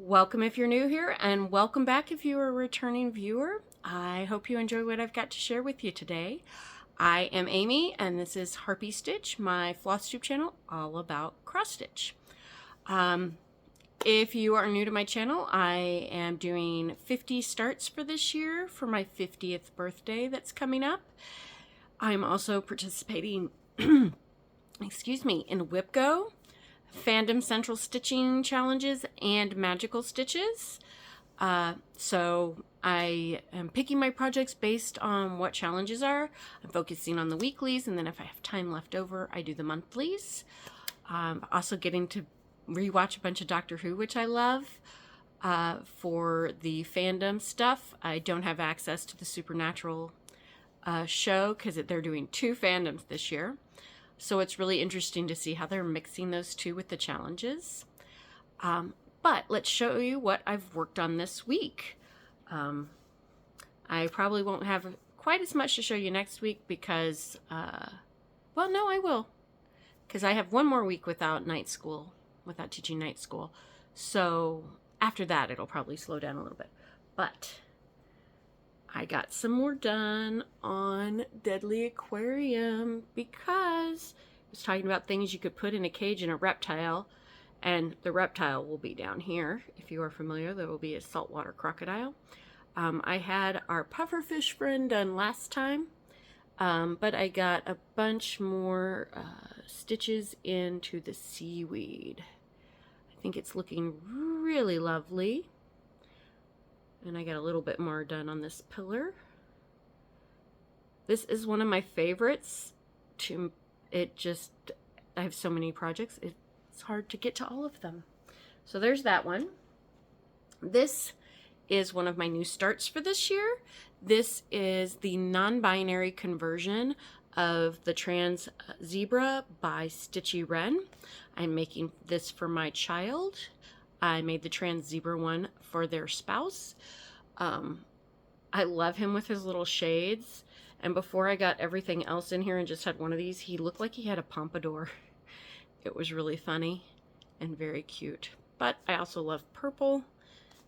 Welcome if you're new here, and welcome back if you're a returning viewer. I hope you enjoy what I've got to share with you today. I am Amy, and this is Harpy Stitch, my Flosstube channel, all about cross-stitch. If you are new to my channel, I am doing 50 starts for this year for my 50th birthday that's coming up. I'm also participating, excuse me, in WhipGo, Fandom Central Stitching Challenges, and Magical Stitches. So I am picking my projects based on what challenges are. I'm focusing on the weeklies, and then if I have time left over, I do the monthlies. Also getting to rewatch a bunch of Doctor Who, which I love. For the fandom stuff, I don't have access to the Supernatural show because they're doing 2 fandoms this year. So it's really interesting to see how they're mixing those 2 with the challenges. But let's show you what I've worked on this week. I probably won't have quite as much to show you next week because, well, no, I will. Because I have one more week without night school, without teaching night school. So after that, it'll probably slow down a little bit. But I got some more done on Deadly Aquarium because I was talking about things you could put in a cage in a reptile, and the reptile will be down here. If you are familiar, there will be a saltwater crocodile. I had our pufferfish friend done last time, but I got a bunch more stitches into the seaweed. I think it's looking really lovely. And I got a little bit more done on this pillar. This is one of my favorites. I have so many projects, it's hard to get to all of them. So there's that one. This is one of my new starts for this year. This is the non-binary conversion of the Trans Zebra by Stitchy Wren. I'm making this for my child. I made the Trans Zebra one for their spouse. I love him with his little shades. And before I got everything else in here and just had one of these, he looked like he had a pompadour. It was really funny and very cute. But I also love purple,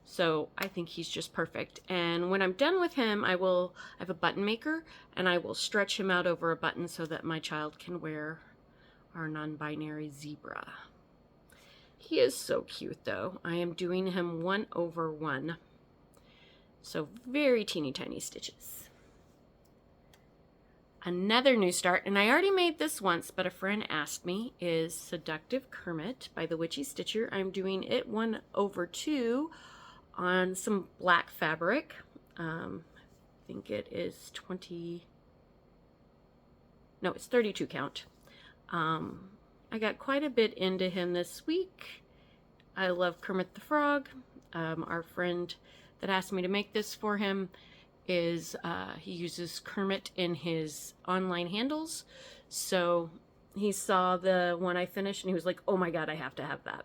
so I think he's just perfect. And when I'm done with him, I have a button maker, and I will stretch him out over a button so that my child can wear our non-binary zebra. He is so cute, though. I am doing him 1/1. So very teeny tiny stitches. Another new start, and I already made this once, but a friend asked me, is Seductive Kermit by the Witchy Stitcher. I'm doing it 1/2 on some black fabric. I think it is 32 count. I got quite a bit into him this week. I love Kermit the Frog. Our friend that asked me to make this for him is, he uses Kermit in his online handles. So he saw the one I finished and he was like, oh my God, I have to have that.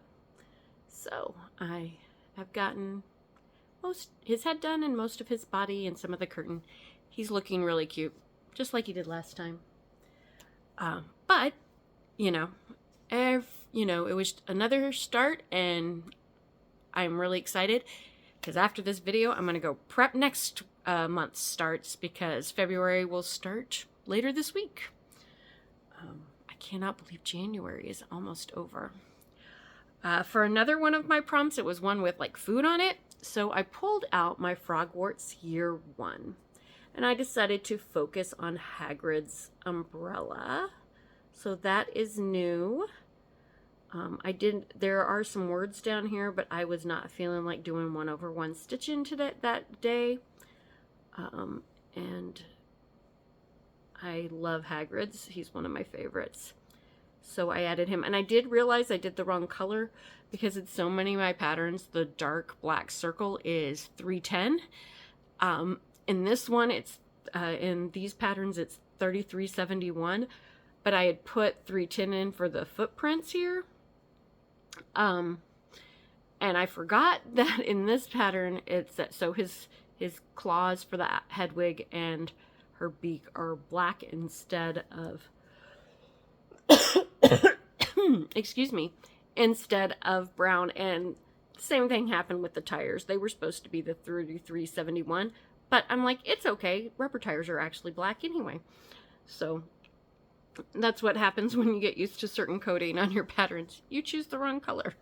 So I have gotten his head done and most of his body and some of the curtain. He's looking really cute, just like he did last time. But it was another start, and I'm really excited because after this video, I'm going to go prep next month's starts because February will start later this week. I cannot believe January is almost over. For another one of my prompts, it was one with like food on it. So I pulled out my Frogwarts Year 1, and I decided to focus on Hagrid's umbrella. So that is new. There are some words down here, but I was not feeling like doing 1/1 stitch into that day. And I love Hagrid's. He's one of my favorites. So I added him, and I did realize I did the wrong color because in so many of my patterns, the dark black circle is 310. In this one, in these patterns, it's 3371. But I had put 310 in for the footprints here. And I forgot that in this pattern, it's that, so his claws for the head wig and her beak are black instead of, excuse me, instead of brown. And Same thing happened with the tires. They were supposed to be the 3371, but I'm like, it's okay. Rubber tires are actually black anyway. So that's what happens when you get used to certain coding on your patterns. You choose the wrong color.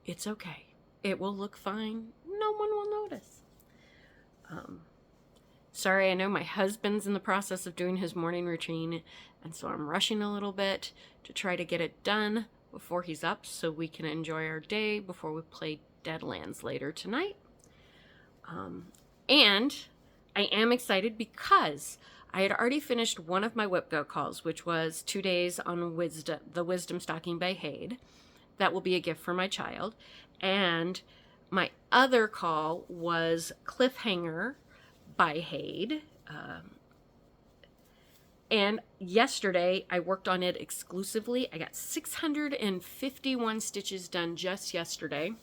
It's okay. It will look fine. No one will notice. Sorry, I know my husband's in the process of doing his morning routine, and so I'm rushing a little bit to try to get it done before he's up so we can enjoy our day before we play Deadlands later tonight. And I am excited because I had already finished one of my Whip Go calls, which was 2 days on the Wisdom Stocking by Hade. That will be a gift for my child. And my other call was Cliffhanger by Hade. And yesterday I worked on it exclusively. I got 651 stitches done just yesterday.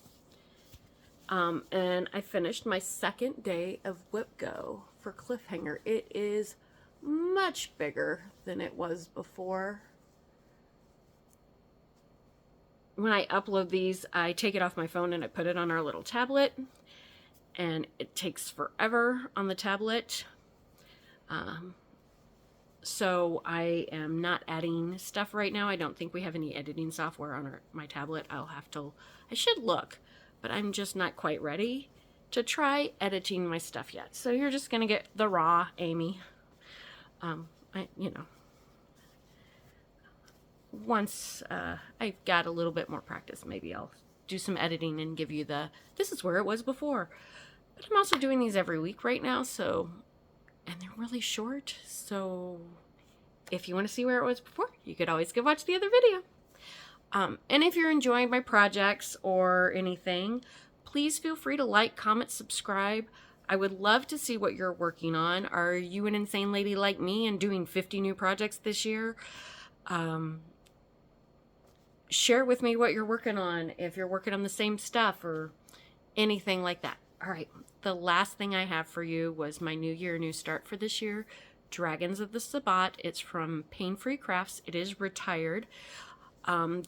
And I finished my second day of Whip Go for Cliffhanger. It is much bigger than it was before. When I upload these, I take it off my phone and I put it on our little tablet, and it takes forever on the tablet. So I am not adding stuff right now. I don't think we have any editing software on my tablet. I should look, but I'm just not quite ready to try editing my stuff yet. So you're just going to get the raw Amy. Once I've got a little bit more practice, maybe I'll do some editing and give you this is where it was before. But I'm also doing these every week right now, and they're really short, so if you want to see where it was before, you could always go watch the other video. And if you're enjoying my projects or anything, please feel free to like, comment, subscribe. I would love to see what you're working on. Are you an insane lady like me and doing 50 new projects this year? Share with me what you're working on, if you're working on the same stuff or anything like that. All right, the last thing I have for you was my New Year, New Start for this year, Dragons of the Sabbat. It's from Paine Free Crafts. It is retired.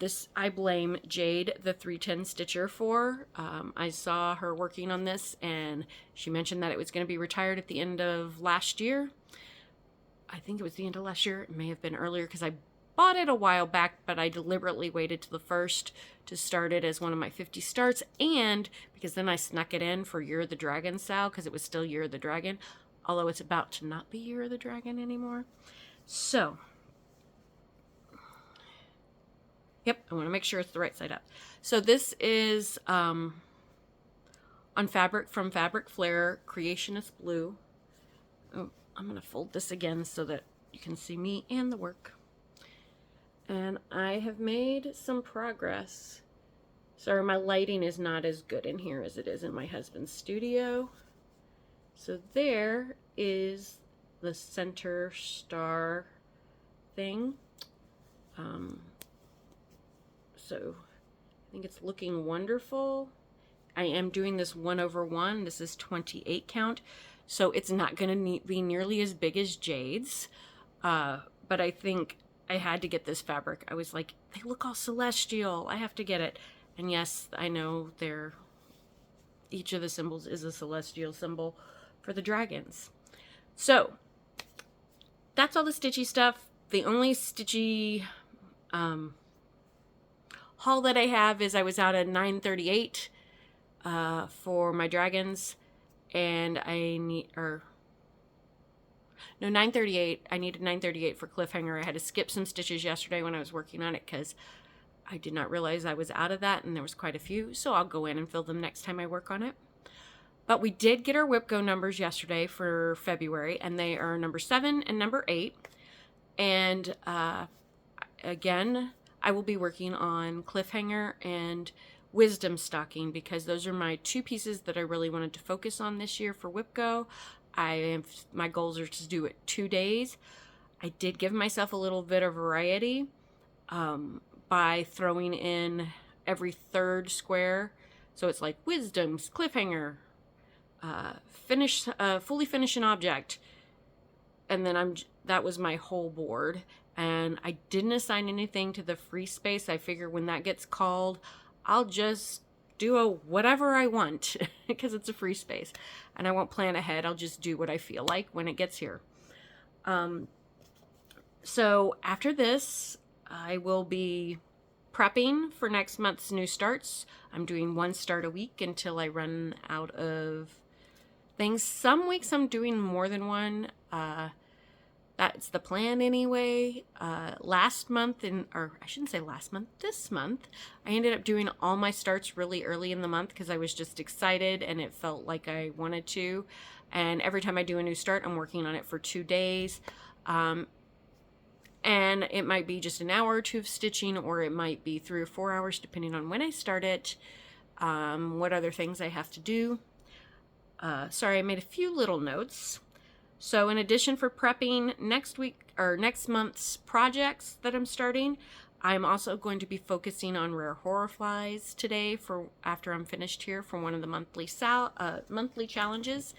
This I blame Jade, the 310 Stitcher, for. I saw her working on this, and she mentioned that it was going to be retired at the end of last year. I think it was the end of last year. It may have been earlier because I bought it a while back, but I deliberately waited till the first to start it as one of my 50 starts, and because then I snuck it in for Year of the Dragon SAL because it was still Year of the Dragon, although it's about to not be Year of the Dragon anymore. So, yep, I want to make sure it's the right side up. So this is on fabric from Fabric Flair, Creationist Blue. Oh, I'm going to fold this again so that you can see me and the work. And I have made some progress. Sorry, my lighting is not as good in here as it is in my husband's studio. So there is the center star thing. So I think it's looking wonderful. I am doing this 1/1. This is 28 count. So it's not going to be nearly as big as Jade's. But I think I had to get this fabric. I was like, they look all celestial. I have to get it. And yes, I know each of the symbols is a celestial symbol for the dragons. So that's all the stitchy stuff. The only stitchy haul that I have is I was out at 938 for my dragons, and I need 938. I needed 938 for Cliffhanger. I had to skip some stitches yesterday when I was working on it because I did not realize I was out of that, and there was quite a few, so I'll go in and fill them next time I work on it. But we did get our Whip Go numbers yesterday for February, and they are number 7 and number 8. And again, I will be working on Cliffhanger and Wisdom Stocking because those are my 2 pieces that I really wanted to focus on this year for Whip Go. My goals are to do it 2 days. I did give myself a little bit of variety by throwing in every 3rd square. So it's like Wisdom's, Cliffhanger, fully finish an object. And then that was my whole board. And I didn't assign anything to the free space. I figure when that gets called, I'll just do whatever I want because it's a free space and I won't plan ahead. I'll just do what I feel like when it gets here. So after this, I will be prepping for next month's new starts. I'm doing 1 start a week until I run out of things. Some weeks I'm doing more than one. That's the plan anyway. Last month, or I shouldn't say last month, this month, I ended up doing all my starts really early in the month because I was just excited and it felt like I wanted to. And every time I do a new start, I'm working on it for 2 days. And it might be just an hour or 2 of stitching, or it might be 3 or 4 hours, depending on when I start it, what other things I have to do. Sorry, I made a few little notes. So in addition for prepping next week or next month's projects that I'm starting, I'm also going to be focusing on rare Horrorflies today for after I'm finished here for one of the monthly challenges.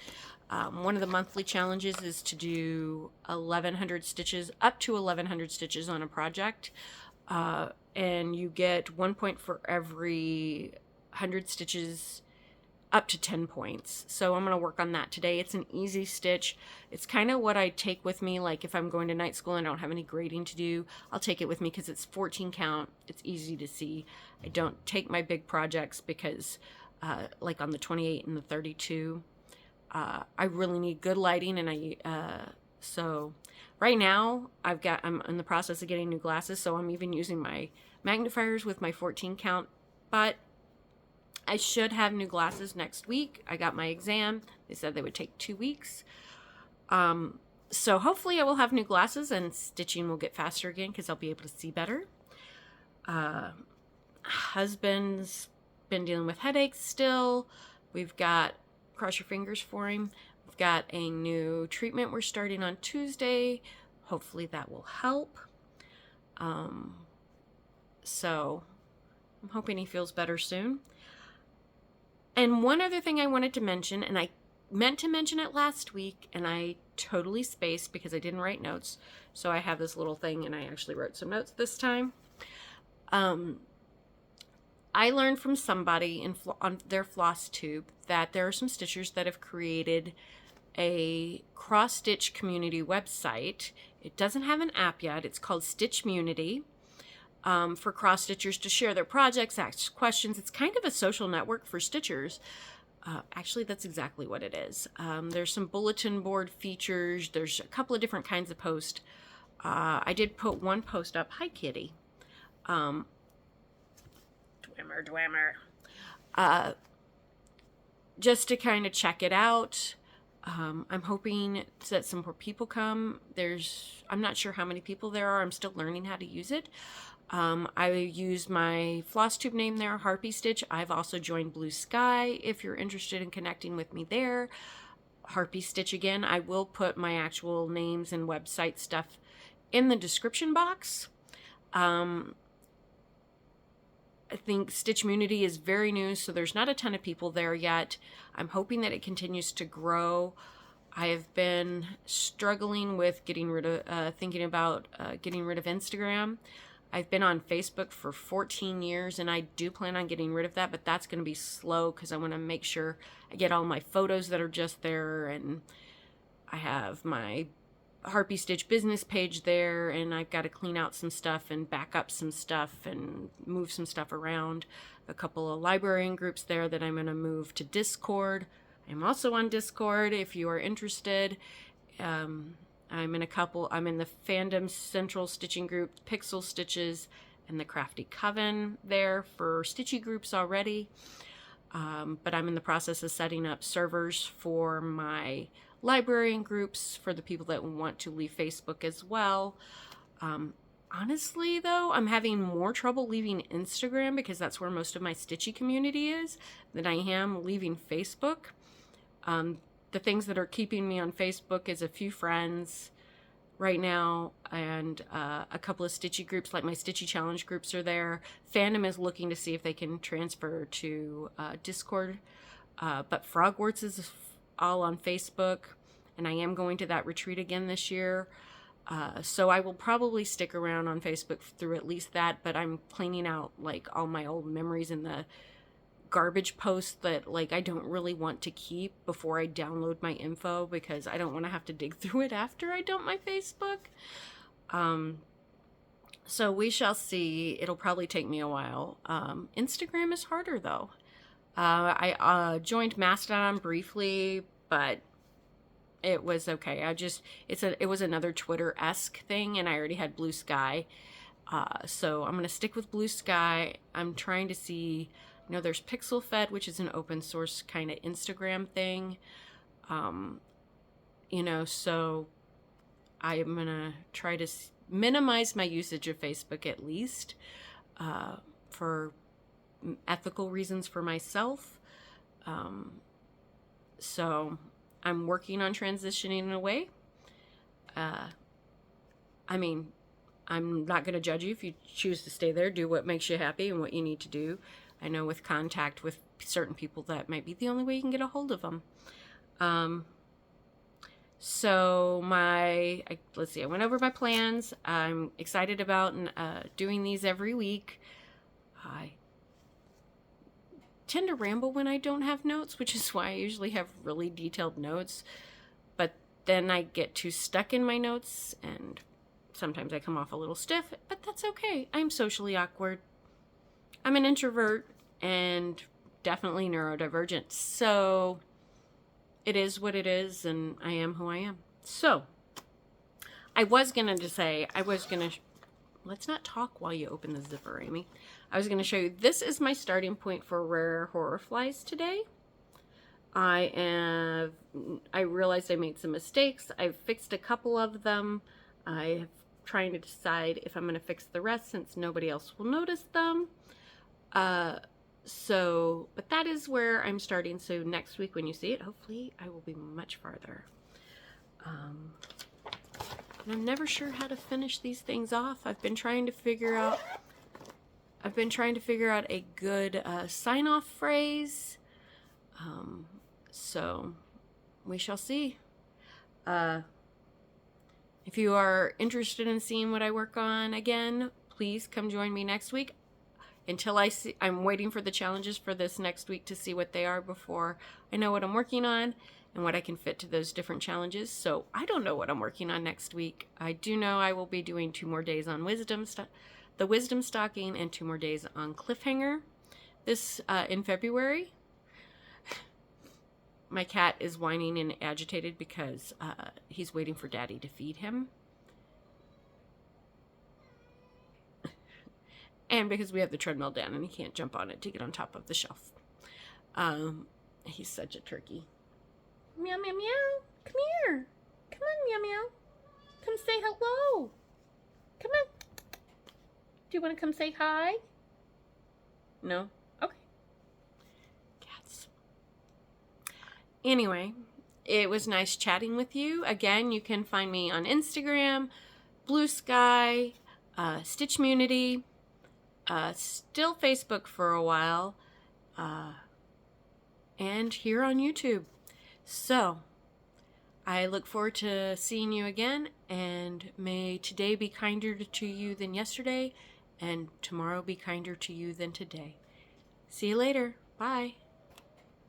One of the monthly challenges is to do 1,100 stitches, up to 1,100 stitches on a project. And you get 1 point for every 100 stitches, up to 10 points. So I'm going to work on that today. It's an easy stitch. It's kind of what I take with me. Like if I'm going to night school and I don't have any grading to do, I'll take it with me because it's 14 count. It's easy to see. I don't take my big projects because like on the 28 and the 32, I really need good lighting. And so right now I'm in the process of getting new glasses. So I'm even using my magnifiers with my 14 count, but I should have new glasses next week. I got my exam. They said they would take 2 weeks. So hopefully I will have new glasses and stitching will get faster again because I'll be able to see better. Husband's been dealing with headaches still. We've got, cross your fingers for him, we've got a new treatment we're starting on Tuesday. Hopefully that will help. So I'm hoping he feels better soon. And one other thing I wanted to mention, and I meant to mention it last week, and I totally spaced because I didn't write notes. So I have this little thing, and I actually wrote some notes this time. I learned from somebody on their Flosstube that there are some stitchers that have created a cross-stitch community website. It doesn't have an app yet. It's called Stitchmunity. For cross-stitchers to share their projects, ask questions. It's kind of a social network for stitchers. Actually, that's exactly what it is. There's some bulletin board features. There's a couple of different kinds of posts. I did put one post up. Hi, kitty. Dwammer. Just to kind of check it out. I'm hoping that some more people come. I'm not sure how many people there are. I'm still learning how to use it. I use my Flosstube name there, Harpy Stitch. I've also joined Bluesky if you're interested in connecting with me there. Harpy Stitch again. I will put my actual names and website stuff in the description box. I think Stitchmunity is very new, so there's not a ton of people there yet. I'm hoping that it continues to grow. I have been struggling with thinking about getting rid of Instagram. I've been on Facebook for 14 years, and I do plan on getting rid of that, but that's going to be slow because I want to make sure I get all my photos that are just there, and I have my Harpy Stitch business page there, and I've got to clean out some stuff and back up some stuff and move some stuff around. A couple of librarian groups there that I'm going to move to Discord. I'm also on Discord if you are interested. I'm in the Fandom Central Stitching Group, Pixel Stitches, and the Crafty Coven there for stitchy groups already. But I'm in the process of setting up servers for my librarian groups for the people that want to leave Facebook as well. Honestly, though, I'm having more trouble leaving Instagram because that's where most of my stitchy community is than I am leaving Facebook. The things that are keeping me on Facebook is a few friends right now and a couple of stitchy groups, like my Stitchy Challenge groups are there. Fandom is looking to see if they can transfer to Discord, but Frogwarts is all on Facebook, and I am going to that retreat again this year. So I will probably stick around on Facebook through at least that, but I'm cleaning out like all my old memories in the garbage posts that like I don't really want to keep before I download my info, because I don't want to have to dig through it after I dump my Facebook. So we shall see. It'll probably take me a while. Instagram is harder though. I joined Mastodon briefly, but it was okay. It was another Twitter-esque thing, and I already had Bluesky. So I'm gonna stick with Bluesky. I'm trying to see, there's PixelFed, which is an open source kind of Instagram thing. So I'm gonna try to minimize my usage of Facebook at least, for ethical reasons for myself. So I'm working on transitioning away. I'm not going to judge you if you choose to stay there. Do what makes you happy and what you need to do. I know with contact with certain people, that might be the only way you can get a hold of them. Let's see, I went over my plans. I'm excited about doing these every week. I tend to ramble when I don't have notes, which is why I usually have really detailed notes. But then I get too stuck in my notes, and sometimes I come off a little stiff, but that's okay. I'm socially awkward. I'm an introvert and definitely neurodivergent. So it is what it is, and I am who I am. So let's not talk while you open the zipper, Amy. I was going to show you, this is my starting point for rare Horrorflies today. I realized I made some mistakes. I've fixed a couple of them. I'm trying to decide if I'm going to fix the rest, since nobody else will notice them. But that is where I'm starting. So next week when you see it, hopefully I will be much farther. And I'm never sure how to finish these things off. I've been trying to figure out a good sign-off phrase. So we shall see. If you are interested in seeing what I work on again, please come join me next week. I'm waiting for the challenges for this next week to see what they are before I know what I'm working on and what I can fit to those different challenges. So I don't know what I'm working on next week. I do know I will be doing 2 more days on the Wisdom Stocking, and 2 more days on Cliffhanger this in February. My cat is whining and agitated because he's waiting for Daddy to feed him. And because we have the treadmill down and he can't jump on it to get on top of the shelf. He's such a turkey. Meow, meow, meow. Come here. Come on, meow, meow. Come say hello. Come on. Do you want to come say hi? No? Okay. Cats. Anyway, it was nice chatting with you. Again, you can find me on Instagram, Bluesky, Stitchmunity, still Facebook for a while, and here on YouTube. So, I look forward to seeing you again, and may today be kinder to you than yesterday, and tomorrow be kinder to you than today. See you later. Bye.